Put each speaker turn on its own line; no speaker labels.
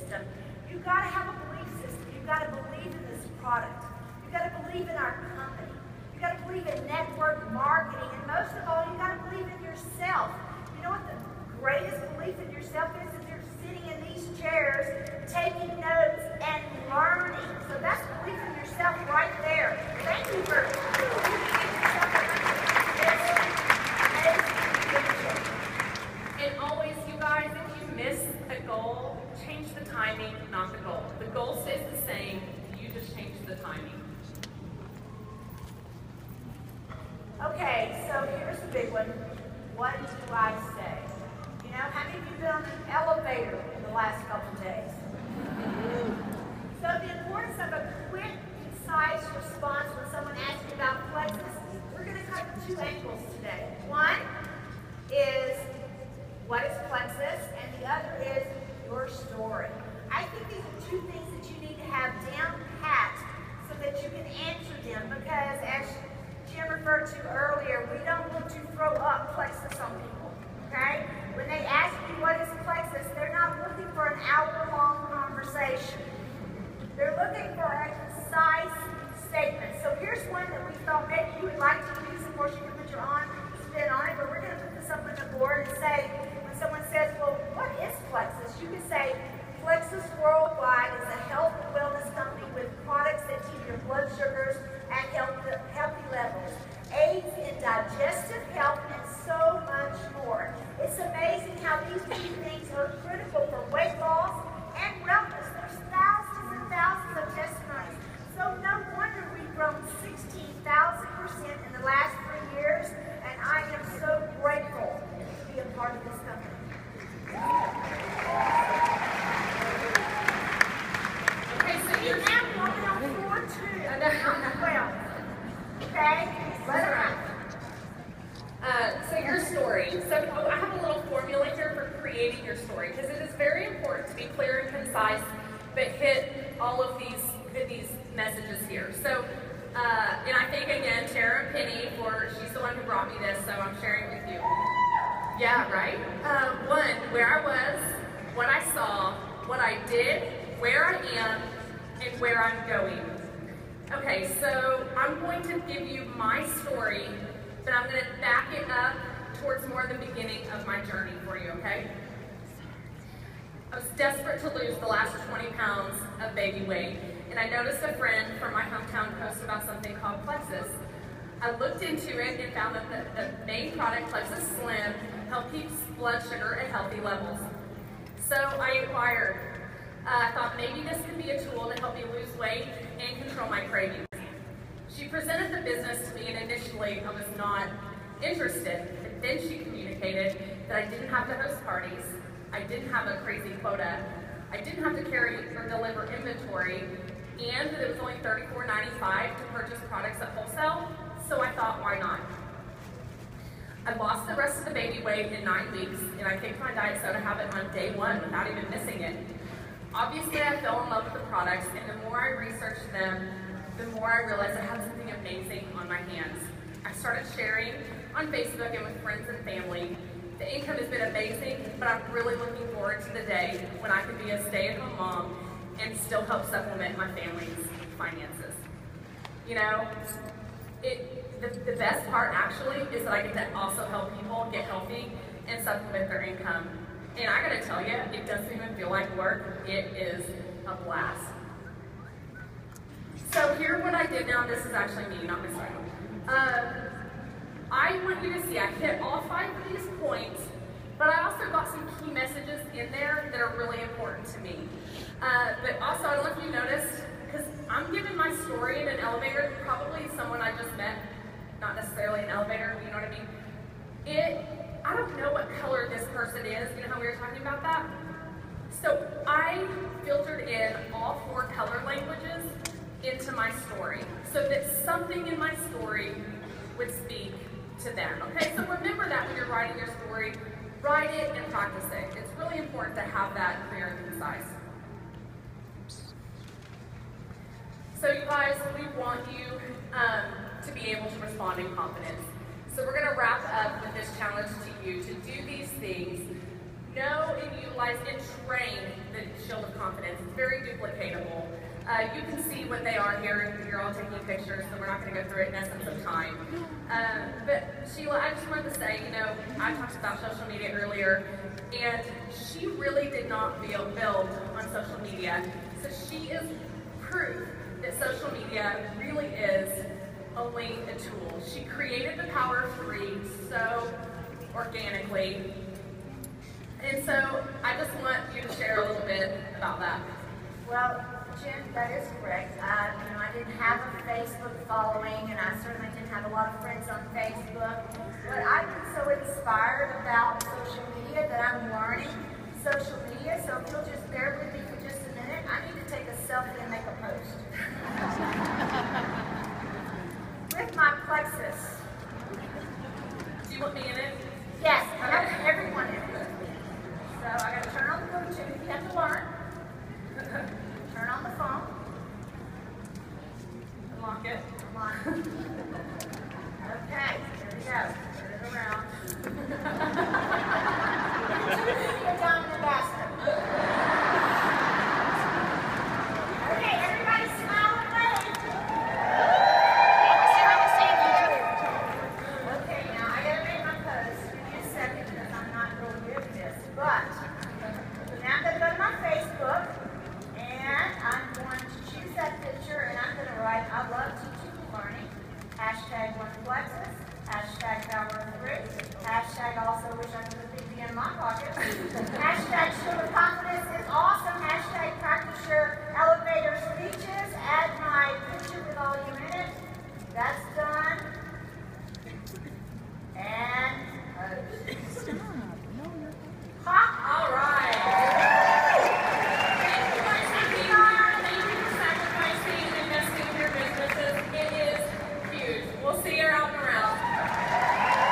system, you've got to have a belief system. You've got to believe in this product. You've got to believe in our company. You've got to believe in network marketing. And most of all, you've got to believe in yourself. You know what the greatest belief in yourself is? If you're sitting in these chairs, taking notes and learning. So that's belief in yourself right there. Thank you for
and always, you guys, if you miss a goal, change the timing, not the goal. The goal stays the same, you just change the timing.
Okay, so here's the big one. What do I say? You know, how many of you been on an elevator in the last couple of days? So the importance of a quick, concise response when someone asks you about plexus, we're going to cover two angles today. One is what is plexus, and the other is your story. I think these are two things that you need to have down pat so that you can answer them, because as Jim referred to earlier, we don't want to throw up plexus on people, okay? When they ask you what is plexus, they're not looking for an hour-long conversation. They're looking for a concise statement. So here's one that we thought maybe you would like to use. Of course, you can put your own spin on it, but we're going to put this up on the board and say, when someone says, well, what is plexus? You can say, Plexus Worldwide is a health and wellness company with products that keep your blood sugars at healthy levels, aids in digestive health, and so much more. It's amazing how these two things are critical for weight loss and wellness. There's thousands and thousands of testimonies. So no wonder we've grown 16,000% in the last 3 years, and I am so grateful to be a part of this company.
Okay, so
You're now walking on floor 2. Well, okay? Let her out.
So your story. So I have a little formula here for creating your story, because it is very important to be clear and concise, but hit all of these messages here. So, and I think again, Tara and Penny, she's the one who brought me this, so I'm sharing with you. Yeah, right? One, where I was, what I saw, what I did, where I am, and where I'm going. Okay, so I'm going to give you my story, but I'm going to back it up towards more the beginning of my journey for you, okay? I was desperate to lose the last 20 pounds of baby weight, and I noticed a friend from my hometown post about something called Plexus. I looked into it and found that the main product, Plexus Slim, helped keep blood sugar at healthy levels. So I inquired. I thought maybe this could be a tool to help me lose weight and control my cravings. She presented the business to me, and initially I was not interested, but then she communicated that I didn't have to host parties, I didn't have a crazy quota, I didn't have to carry or deliver inventory, and that it was only $34.95 to purchase products at wholesale, so I thought, why not? I lost the rest of the baby weight in 9 weeks, and I kicked my diet soda habit on day 1 without even missing it. Obviously, I fell in love with the products, and the more I researched them, the more I realized I had something amazing on my hands. I started sharing on Facebook and with friends and family. The income has been amazing, but I'm really looking forward to the day when I can be a stay-at-home mom and still help supplement my family's finances. You know, the best part actually is that I get to also help people get healthy and supplement their income. And I gotta tell you, it doesn't even feel like work. It is a blast. So here what I did now, this is actually me, not Miss Ryan. I want you to see, I hit all 5 of these points, but I also got some key messages in there that are really important to me. But also, I don't know if you noticed, because I'm giving my story in an elevator, probably someone I just met, not necessarily an elevator, you know what I mean? I don't know what color this person is, you know how we were talking about that? So I filtered in all 4 color languages into my story, so that something in my story would speak to them. Okay, so remember that when you're writing your story, write it and practice it. It's really important to have that clear and concise. So you guys, we want you to be able to respond in confidence. So we're going to wrap up with this challenge to you to do these things, know and utilize and train the shield of confidence. It's very duplicatable. You can see what they are here. You're all taking pictures, so we're not going to go through it in essence of time. But Sheila, I just wanted to say, you know, I talked about social media earlier, and she really did not build on social media. So she is proof that social media really is only a tool. She created the power of 3 so organically. And so I just want you to share a little bit about that.
Well, Jen, that is correct. I didn't have a Facebook following, and I certainly didn't have a lot of friends on Facebook. But I've been so inspired about social media that I'm learning social media. So if you'll just bear with me